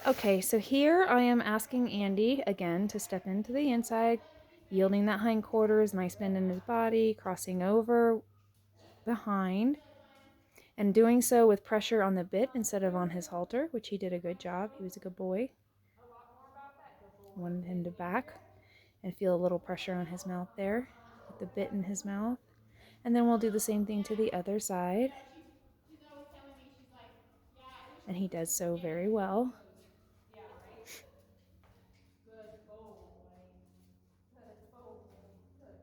Okay, so here I am asking Andie again to step into the inside, yielding that hindquarters, nice bend in his body, crossing over behind, and doing so with pressure on the bit instead of on his halter, which he did a good job. He was a good boy. Wanted him to back and feel a little pressure on his mouth there with the bit in his mouth. And then we'll do the same thing to the other side. She's always telling me, she's like, yeah, I wish And you he would does just so get very into the well. pose. Yeah, right. Good boy. Good boy. Good boy. Good boy.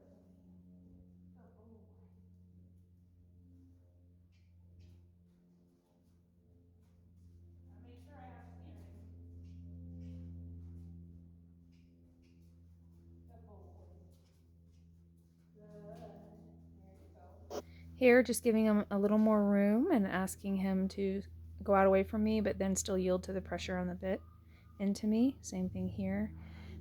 I make sure I have steering. Good boy. Good. There you go. Here, just giving him a little more room and asking him to go out away from me, but then still yield to the pressure on the bit into me. Same thing here.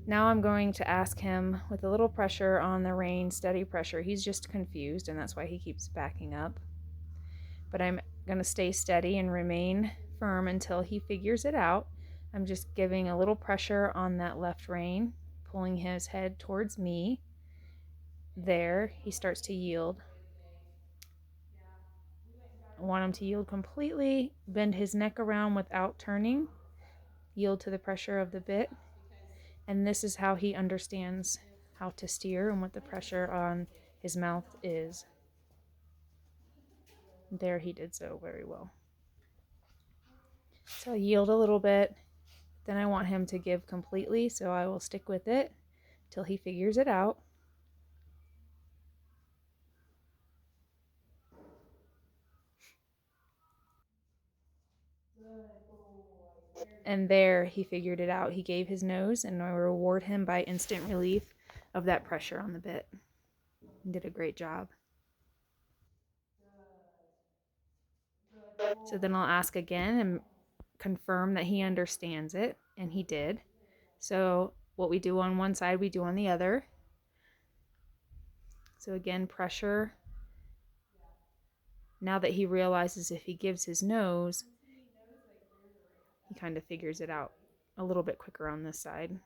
Now I'm going to ask him with a little pressure on the rein, steady pressure. He's just confused, and that's why he keeps backing up. But I'm going to stay steady and remain firm until he figures it out. I'm just giving a little pressure on that left rein, pulling his head towards me. There, he starts to yield. I want him to yield completely, bend his neck around without turning, yield to the pressure of the bit. And this is how he understands how to steer and what the pressure on his mouth is. There, he did so very well. So I yield a little bit. Then I want him to give completely, so I will stick with it till he figures it out. And there, he figured it out. He gave his nose, and I reward him by instant relief of that pressure on the bit. He did a great job. So then I'll ask again and confirm that he understands it, and he did. So what we do on one side, we do on the other. So again, pressure. Now that he realizes if he gives his nose, he kind of figures it out a little bit quicker on this side.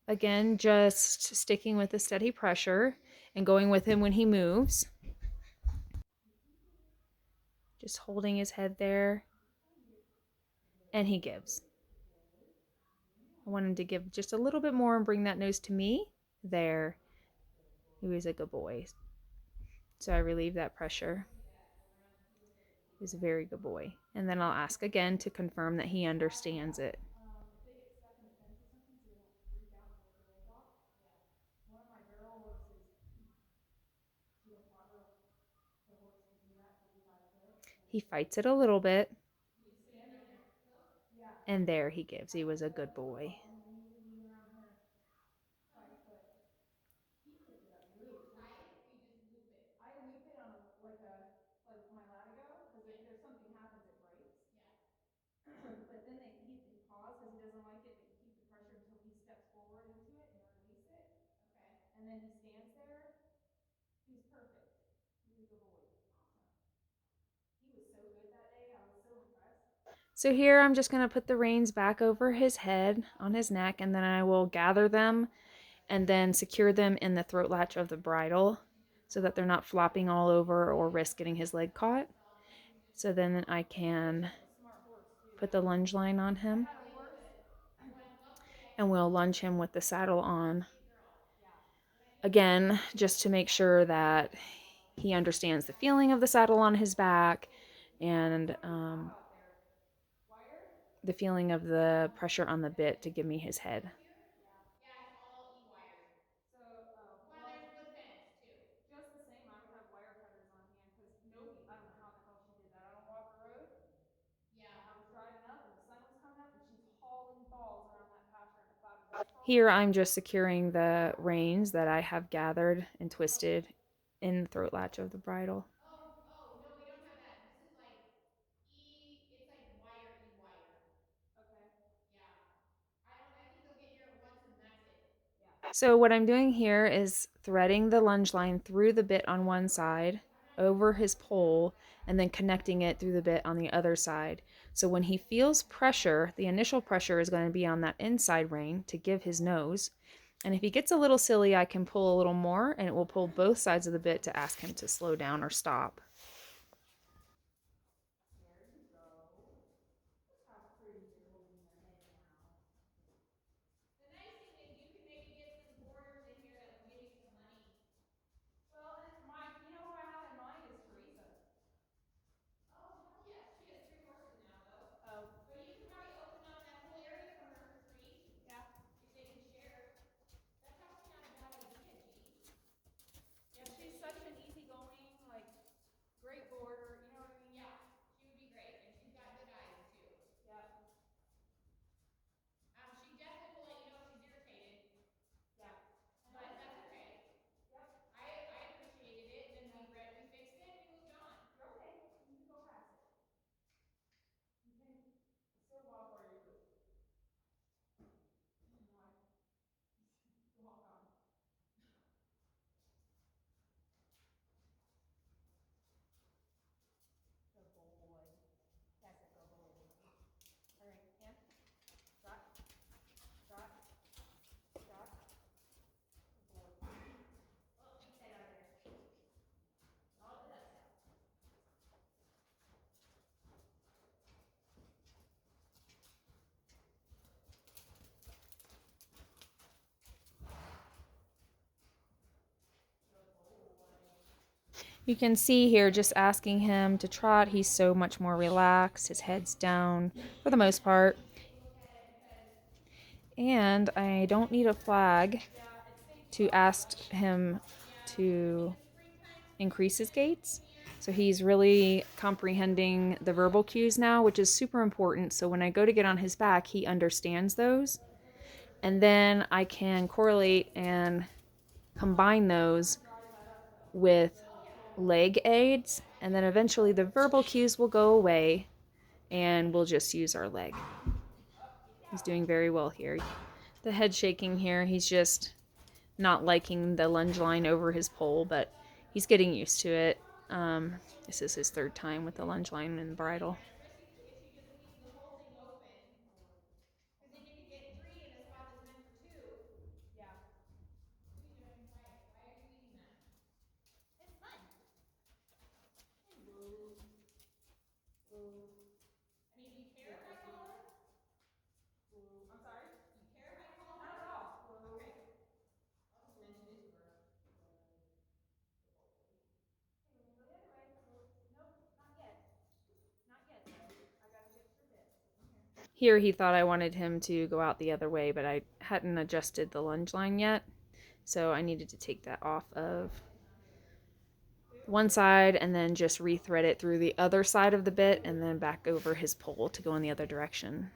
Again, just sticking with the steady pressure and going with him when he moves. Just holding his head there. And he gives. I want him to give just a little bit more and bring that nose to me. There. He was a good boy. So I relieve that pressure. He was a very good boy. And then I'll ask again to confirm that he understands it. He fights it a little bit. And there he gives. He was a good boy. But then he paused because he doesn't like it, but you keep the pressure until he steps forward into it and release it. Okay. And then he stands there. He's perfect. He's a good boy. Awesome. He was so good that day. I was so impressed. So here I'm just going to put the reins back over his head on his neck, and then I will gather them and then secure them in the throat latch of the bridle so that they're not flopping all over or risk getting his leg caught. So then I can put the lunge line on him, and we'll lunge him with the saddle on. Again, just to make sure that he understands the feeling of the saddle on his back and the feeling of the pressure on the bit to give me his head. Yeah, it's all E-wires. So, well, there's wood fence too. Just the same, I would have wire cutters on hand because Novi, I don't know how the hell she did that on Walker Road. Yeah. I was driving up and the sun was coming up and she's hauling balls around that pasture in a cloud of dust. Here I'm just securing the reins that I have gathered and twisted in the throat latch of the bridle. Oh, no, we don't have that. This is like it's like E-wire. Okay. Yeah. I think they'll get here at once and that's it. Yeah. So what I'm doing here is threading the lunge line through the bit on one side, over his pole, and then connecting it through the bit on the other side. So when he feels pressure, the initial pressure is going to be on that inside rein to give his nose. And if he gets a little silly, I can pull a little more and it will pull both sides of the bit to ask him to slow down or stop. There you go. Look how pretty you're holding your head now. The nice thing is you can maybe get some boarders in here that will give you some money. Well, and you know who I have in mind is Teresa. Oh, hell yes. She has 3 horses now, though. Oh, But you could probably open up that whole area for her for free yeah. if they can share. That's probably not a bad idea, G. Yeah, she's such an easygoing, like, great boarder. You know what I mean? Yeah, she would be great. And she's got good eyes, too. Yep. She definitely will let you know if she's irritated. Yeah. But that's okay. Yep. I appreciated it, and then we fixed it, and we moved on. You're okay. You can go past it. You can still walk where you want. Walk on. Good boy. That's a good boy. All right, hand. Trot. Trot. Trot. Good boy. Oh, get that out of there. All the dust out. You can see here just asking him to trot, he's so much more relaxed. His head's down for the most part. Take a look at it because And I don't need a flag to ask him in to the springtime, increase his especially gaits. in here, So he's really comprehending the verbal cues now, which is super important. So when I go to get on his back, he understands those. And then I can correlate and combine those with leg aids. And then eventually the verbal cues will go away and we'll just use our leg. He's doing very well here. The head shaking here, he's just not liking the lunge line over his pole, but he's getting used to it. This is his third time with the lunge line and bridle. especially if she just leaves the whole thing open. Because then you could get 3 in a spot that's meant for 2. Yeah. What are you doing? Why are you eating that? It's fun. I mean, do you care if I call her? I'm sorry? Do you care if I call her? Not at all. Okay. I'll just mention it to her. Hey, we're gonna go the other way. Nope, not yet. Not yet, though. I gotta fix your bit. Here he thought I wanted him to go out the other way, but I hadn't adjusted the lunge line yet. So I needed to take that off of one side and then just rethread it through the other side of the bit and then back over his pole to go in the other direction.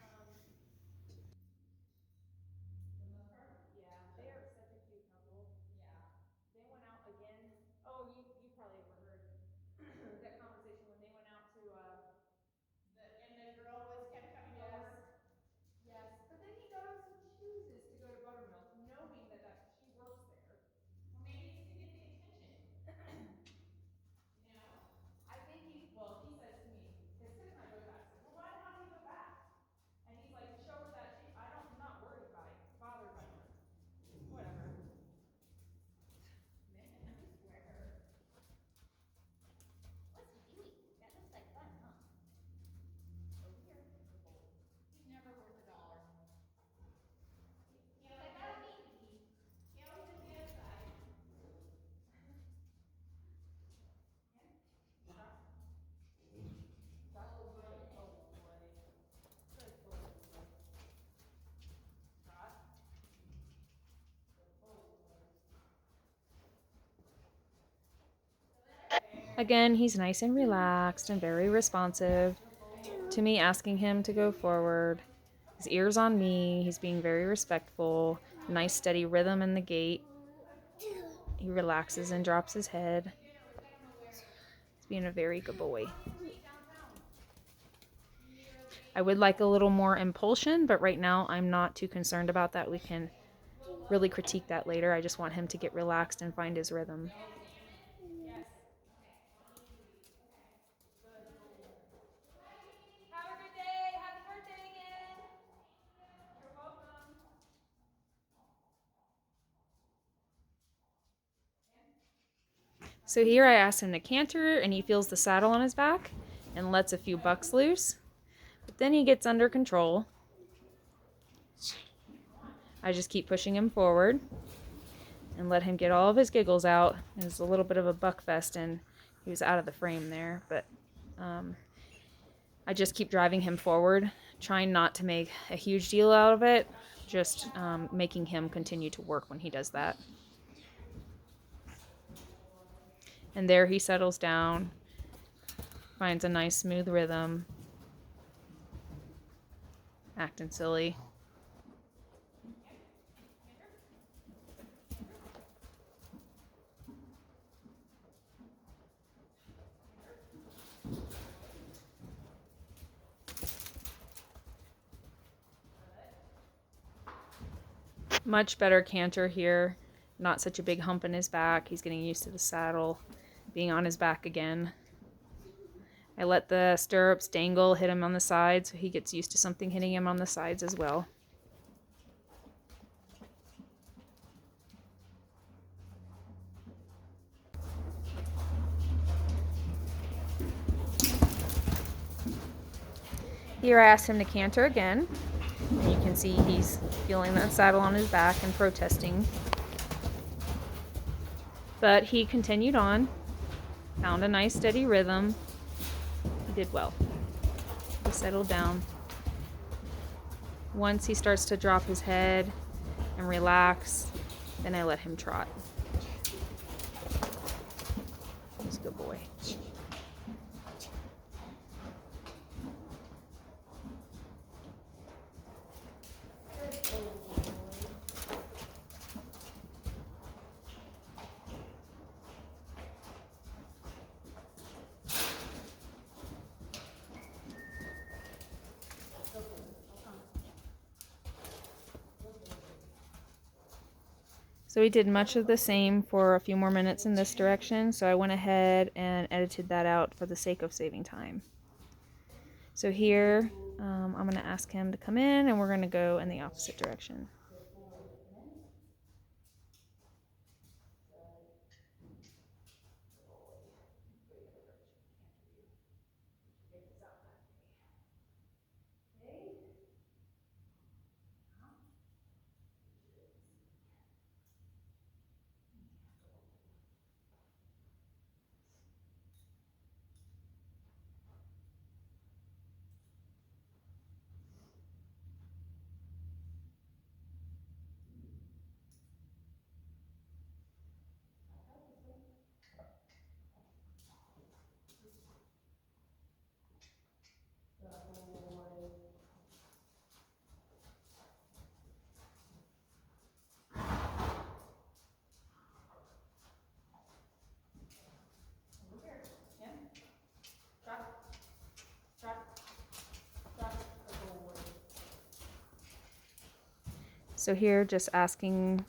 Yeah, they are such a cute couple. Yeah. They went out again. Oh, you probably overheard that conversation when they went out to And the girl was kept coming yes, over. yes. But then he goes and chooses to go to Buttermilk, knowing that she works there. Or maybe it's to get the attention. You know? I think he says to me, because Chris and I both asked him, well, why don't you go back? And he's like, to show her that I'm not worried bothered by her. Whatever. Man, I swear. What's he doing? That looks like fun, huh? Over here. Good boy. He's never worth $1. He's like, I don't need to be. He always does the other side. Trot. Trot. Oh, Good good. boy. Good boy. Trot. Good boy. Again, he's nice and relaxed and very responsive to me asking him to go forward. His ears on me. He's being very respectful. Nice steady rhythm in the gait. He relaxes and drops his head. Dinner, which I don't know where. He's being a very good boy. Across the street downtown. Near the I would like a little more impulsion, but right now I'm not too concerned about that. We can really critique that later. I just want him to get relaxed and find his rhythm. Yes. Have a good day. Happy birthday again. You're welcome. So here I asked him to canter, and he feels the saddle on his back and lets a few bucks loose. But then he gets under control. I just keep pushing him forward and let him get all of his giggles out. It was a little bit of a buck fest, and he was out of the frame there, but I just keep driving him forward, trying not to make a huge deal out of it, just making him continue to work when he does that. And there he settles down, finds a nice smooth rhythm, acting silly. Much better canter here. Not such a big hump in his back. He's getting used to the saddle, being on his back again. I let the stirrups dangle, hit him on the sides, so he gets used to something hitting him on the sides as well. Here I asked him to canter again, and you can see he's feeling that saddle on his back and protesting. But he continued on, found a nice steady rhythm. He did well. He settled down. Once he starts to drop his head and relax, then I let him trot. He's a good boy. So we did much of the same for a few more minutes in this direction, so I went ahead and edited that out for the sake of saving time. So here, I'm going to ask him to come in, and we're going to go in the opposite direction. So here, just asking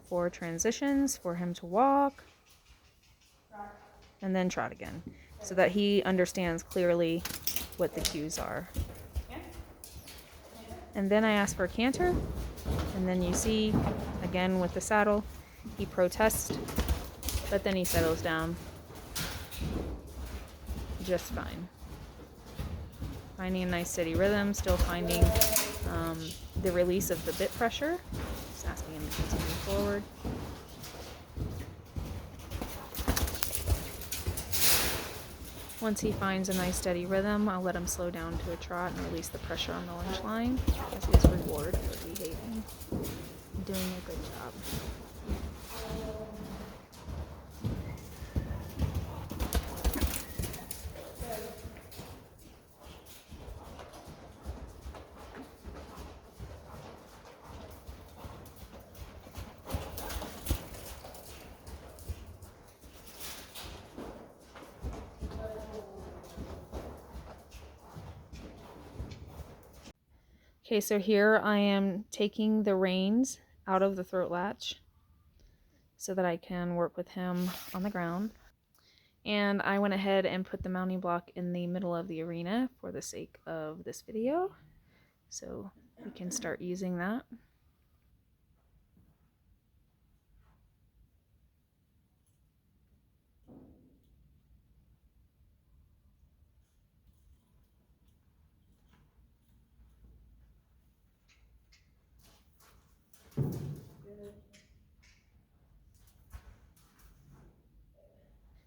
for transitions for him to walk and then trot again, so that he understands clearly what the cues are. And then I ask for a canter, and then you see, again with the saddle, he protests, but then he settles down just fine. Finding a nice steady rhythm, still finding the release of the bit pressure. Just asking him to continue forward. Once he finds a nice steady rhythm, I'll let him slow down to a trot and release the pressure on the lynch line as his reward for behaving and doing a good job. Okay, so here I am taking the reins out of the throat latch so that I can work with him on the ground. And I went ahead and put the mounting block in the middle of the arena for the sake of this video. So we can start using that.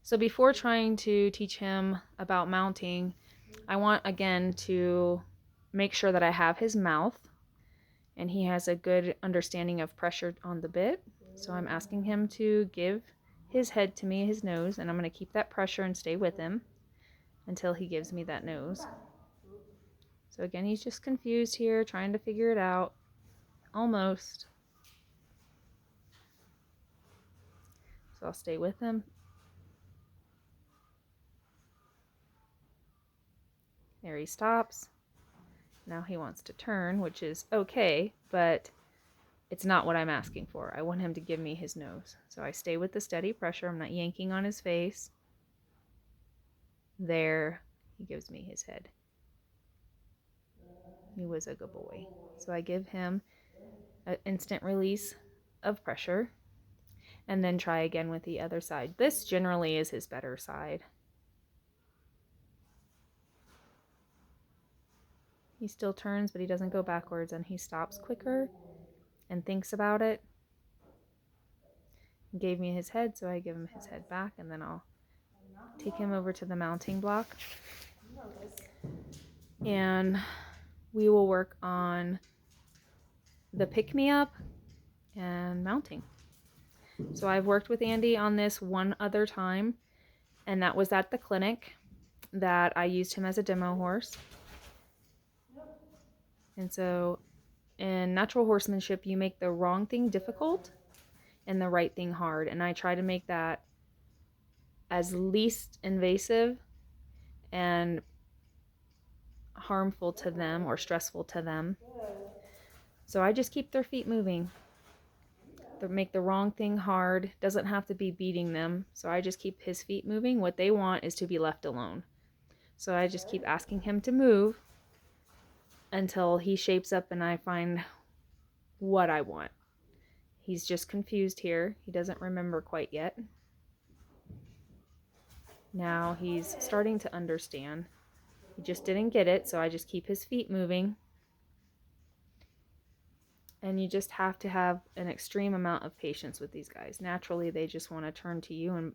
So before trying to teach him about mounting, I want again to make sure that I have his mouth and he has a good understanding of pressure on the bit. So I'm asking him to give his head to me, his nose, and I'm going to keep that pressure and stay with him until he gives me that nose. So again, he's just confused here, trying to figure it out. Almost. So I'll stay with him. There he stops. Now he wants to turn, which is okay, but it's not what I'm asking for. I want him to give me his nose. So I stay with the steady pressure. I'm not yanking on his face. There, he gives me his head. He was a good boy. So I give him an instant release of pressure and then try again with the other side. This generally is his better side. He still turns, but he doesn't go backwards, and he stops quicker and thinks about it. He gave me his head, so I give him his head back, and then I'll take him over to the mounting block. And we will work on the pick-me-up and mounting. So I've worked with Andie on this one other time, and that was at the clinic that I used him as a demo horse. And so in natural horsemanship, you make the wrong thing difficult and the right thing hard. And I try to make that as least invasive and harmful to them or stressful to them. So I just keep their feet moving. Make the wrong thing hard. Doesn't have to be beating them. So I just keep his feet moving. What they want is to be left alone. So I just keep asking him to move until he shapes up and I find what I want. He's just confused here. He doesn't remember quite yet. Now he's starting to understand. He just didn't get it, so I just keep his feet moving. And you just have to have an extreme amount of patience with these guys. Naturally, they just want to turn to you and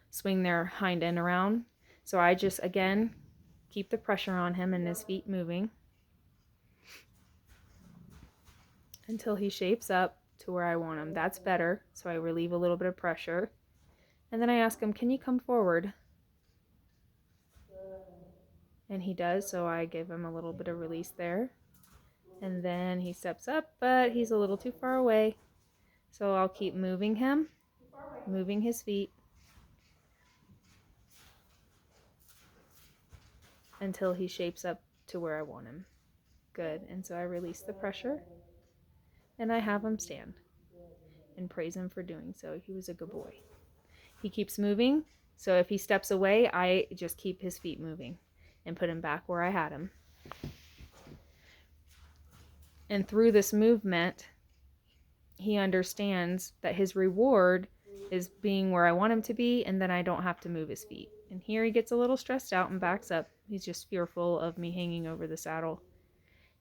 swing their hind end around. So I just, again, keep the pressure on him and his feet moving until he shapes up to where I want him. That's better. So I relieve a little bit of pressure. And then I ask him, can you come forward? And he does, so I give him a little bit of release there. And then he steps up, but he's a little too far away. So I'll keep moving him, moving his feet until he shapes up to where I want him. Good. And so I release the pressure and I have him stand and praise him for doing so. He was a good boy. He keeps moving. So if he steps away, I just keep his feet moving and put him back where I had him. And through this movement, he understands that his reward is being where I want him to be, and then I don't have to move his feet. And here he gets a little stressed out and backs up. He's just fearful of me hanging over the saddle.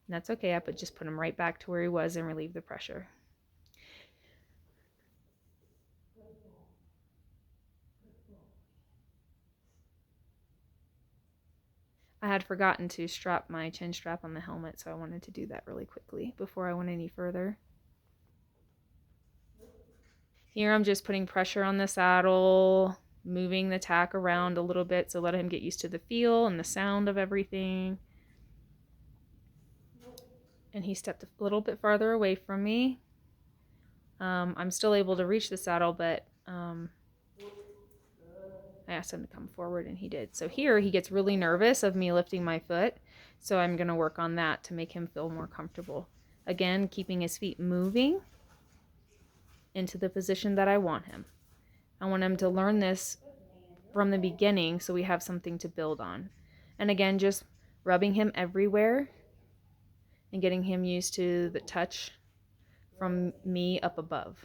And that's okay. I just put him right back to where he was and relieve the pressure. I had forgotten to strap my chin strap on the helmet, so I wanted to do that really quickly before I went any further. Here I'm just putting pressure on the saddle, moving the tack around a little bit, so let him get used to the feel and the sound of everything. And he stepped a little bit farther away from me. I'm still able to reach the saddle, but I asked him to come forward and he did. So here he gets really nervous of me lifting my foot. So I'm going to work on that to make him feel more comfortable. Again, keeping his feet moving into the position that I want him. I want him to learn this from the beginning so we have something to build on. And again, just rubbing him everywhere and getting him used to the touch from me up above.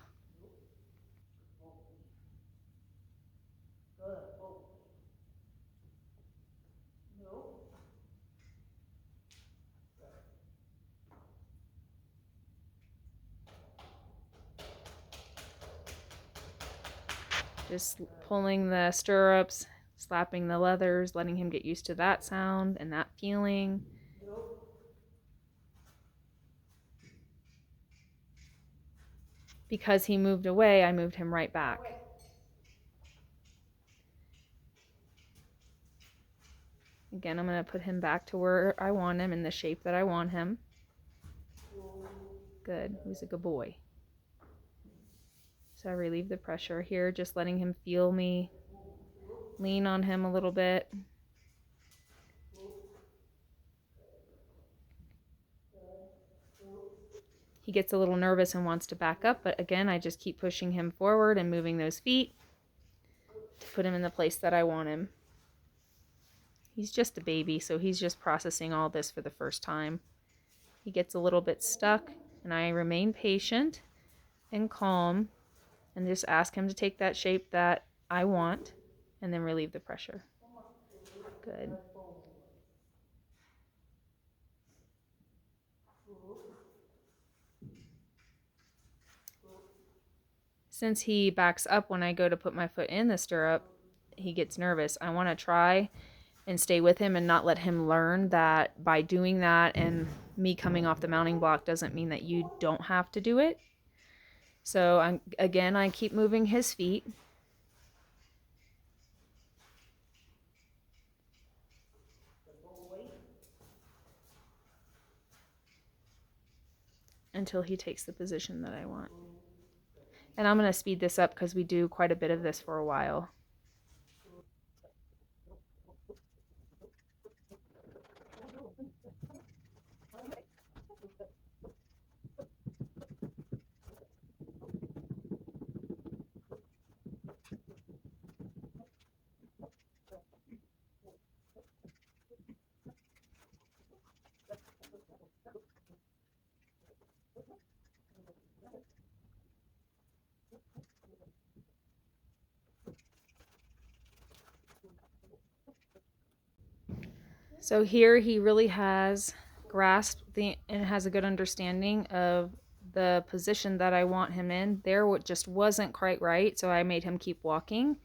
Just pulling the stirrups, slapping the leathers, letting him get used to that sound and that feeling. Because he moved away, I moved him right back. Again, I'm going to put him back to where I want him in the shape that I want him. Good. He's a good boy. So I relieve the pressure here, just letting him feel me. Lean on him a little bit. He gets a little nervous and wants to back up, but again, I just keep pushing him forward and moving those feet to put him in the place that I want him. He's just a baby, so he's just processing all this for the first time. He gets a little bit stuck, and I remain patient and calm and just ask him to take that shape that I want and then relieve the pressure. Good. Since he backs up when I go to put my foot in the stirrup, he gets nervous. I want to try and stay with him and not let him learn that by doing that and me coming off the mounting block doesn't mean that you don't have to do it. So I keep moving his feet. Until he takes the position that I want. And I'm going to speed this up because we do quite a bit of this for a while. So here he really has grasped and has a good understanding of the position that I want him in. There what just wasn't quite right, so I made him keep walking.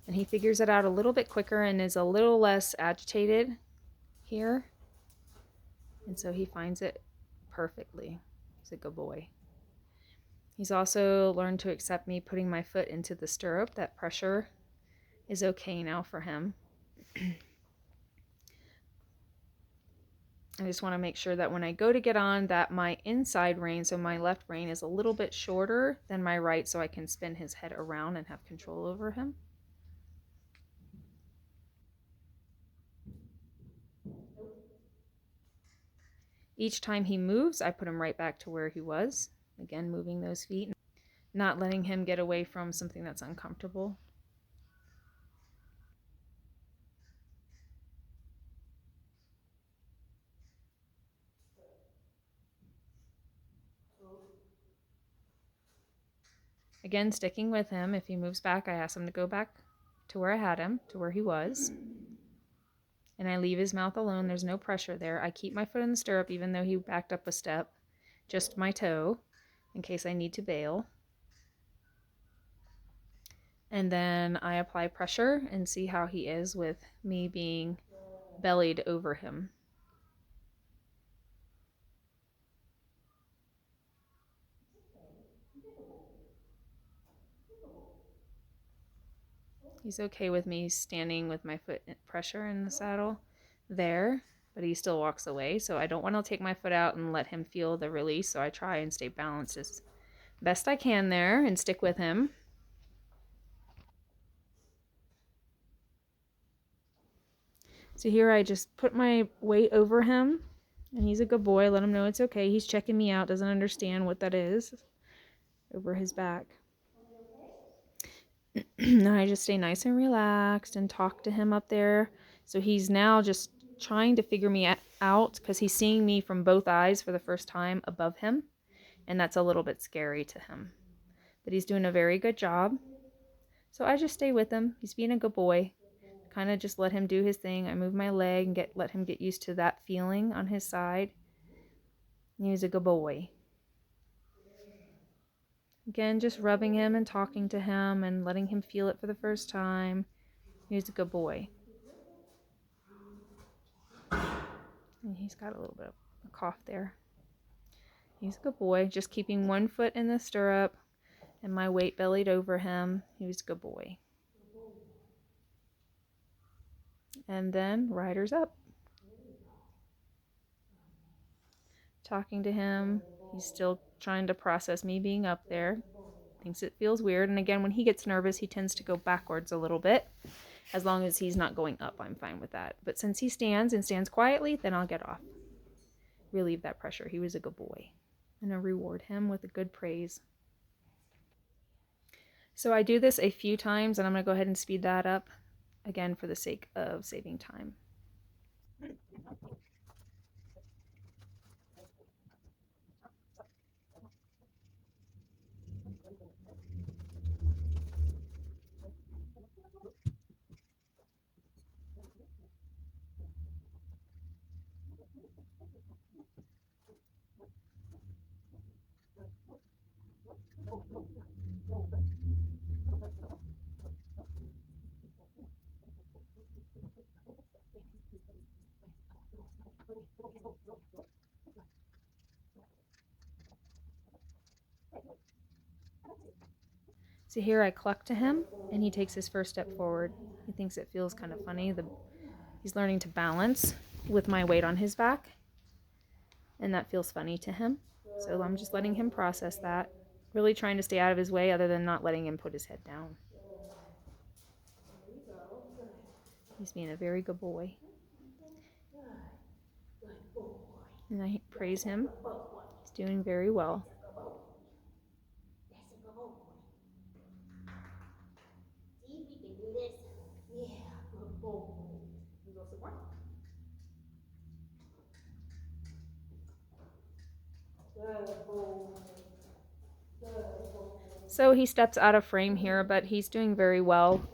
And he figures it out a little bit quicker and is a little less agitated here. And so he finds it perfectly. He's a good boy. He's also learned to accept me putting my foot into the stirrup. That pressure is okay now for him. I just want to make sure that when I go to get on that my inside rein, so my left rein, is a little bit shorter than my right so I can spin his head around and have control over him. Each time he moves, I put him right back to where he was. Again, moving those feet, not letting him get away from something that's uncomfortable. Again, sticking with him. If he moves back, I ask him to go back to where I had him, to where he was. And I leave his mouth alone. There's no pressure there. I keep my foot in the stirrup even though he backed up a step. Just my toe in case I need to bail. And then I apply pressure and see how he is with me being bellied over him. He's okay with me standing with my foot pressure in the saddle there, but he still walks away. So I don't want to take my foot out and let him feel the release. So I try and stay balanced as best I can there and stick with him. So here I just put my weight over him, and he's a good boy. Let him know it's okay. He's checking me out, doesn't understand what that is. over his back. And I just stay nice and relaxed and talk to him up there. So he's now just trying to figure me out because he's seeing me from both eyes for the first time above him. And that's a little bit scary to him. But he's doing a very good job. So I just stay with him. He's being a good boy. Kind of just let him do his thing. I move my leg and let him get used to that feeling on his side. And he's a good boy. Again, just rubbing him and talking to him and letting him feel it for the first time. He's a good boy. And he's got a little bit of a cough there. He's a good boy. Just keeping one foot in the stirrup and my weight bellied over him. He was a good boy. And then rider's up. Talking to him. He's still trying to process me being up there. Thinks it feels weird. And again, when he gets nervous, he tends to go backwards a little bit. As long as he's not going up, I'm fine with that. But since he stands and stands quietly, then I'll get off. Relieve that pressure. He was a good boy. I'm going to reward him with a good praise. So I do this a few times, and I'm going to go ahead and speed that up, again, for the sake of saving time. So here I cluck to him, and he takes his first step forward. He thinks it feels kind of funny. He's learning to balance with my weight on his back, and that feels funny to him. So I'm just letting him process that. Really trying to stay out of his way other than not letting him put his head down. He's being a very good boy. And I praise him. He's doing very well. See, we can do this. Yeah, good boy. You go some more. Good boy. Good boy. So he steps out of frame here, but he's doing very well.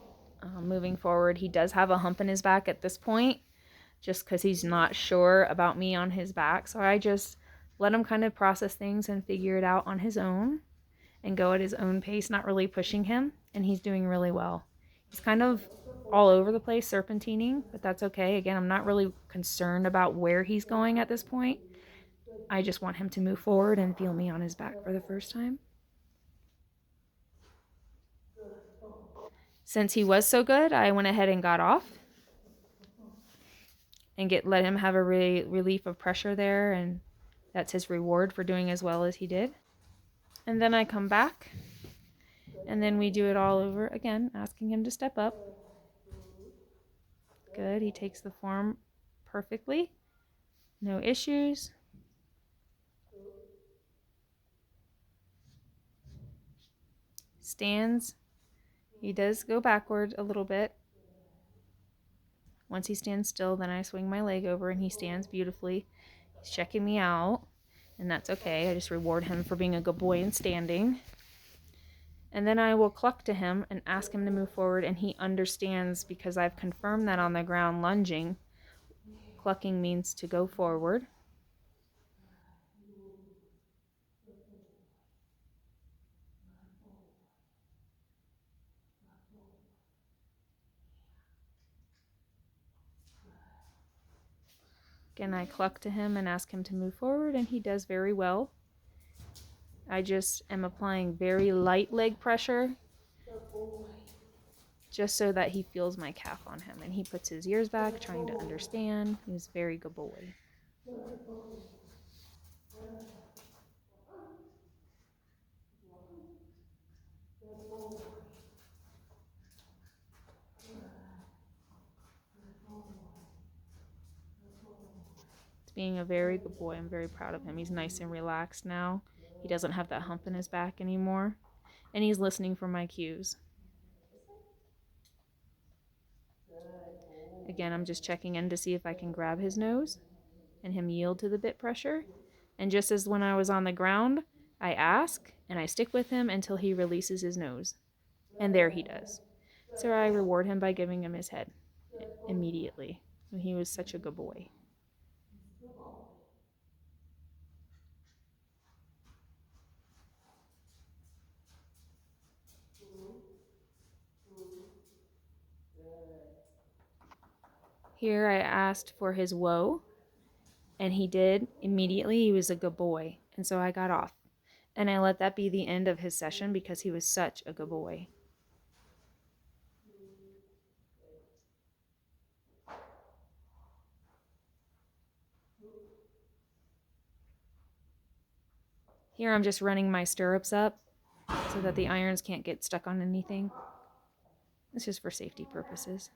Moving forward, he does have a hump in his back at this point, just because he's not sure about me on his back. So I just let him kind of process things and figure it out on his own and go at his own pace, not really pushing him. And he's doing really well. He's kind of all over the place, serpentining, but that's okay. Again, I'm not really concerned about where he's going at this point. I just want him to move forward and feel me on his back for the first time. Since he was so good, I went ahead and got off and let him have a relief of pressure there, and that's his reward for doing as well as he did. And then I come back, and then we do it all over again, asking him to step up. Good. He takes the form perfectly. No issues. Stands. He does go backward a little bit. Once he stands still, then I swing my leg over and he stands beautifully. He's checking me out, and that's okay. I just reward him for being a good boy and standing. And then I will cluck to him and ask him to move forward, and he understands because I've confirmed that on the ground lunging. Clucking means to go forward. Again, I cluck to him and ask him to move forward, and he does very well. I just am applying very light leg pressure just so that he feels my calf on him. And he puts his ears back, trying to understand. He's a very good boy. He's being a very good boy. I'm very proud of him. He's nice and relaxed now. He doesn't have that hump in his back anymore. And he's listening for my cues. Again, I'm just checking in to see if I can grab his nose and him yield to the bit pressure. And just as when I was on the ground, I ask and I stick with him until he releases his nose. And there he does. So I reward him by giving him his head immediately. He was such a good boy. Here I asked for his whoa, and he did immediately. He was a good boy. And so I got off. And I let that be the end of his session because he was such a good boy. Here I'm just running my stirrups up so that the irons can't get stuck on anything. It's just for safety purposes.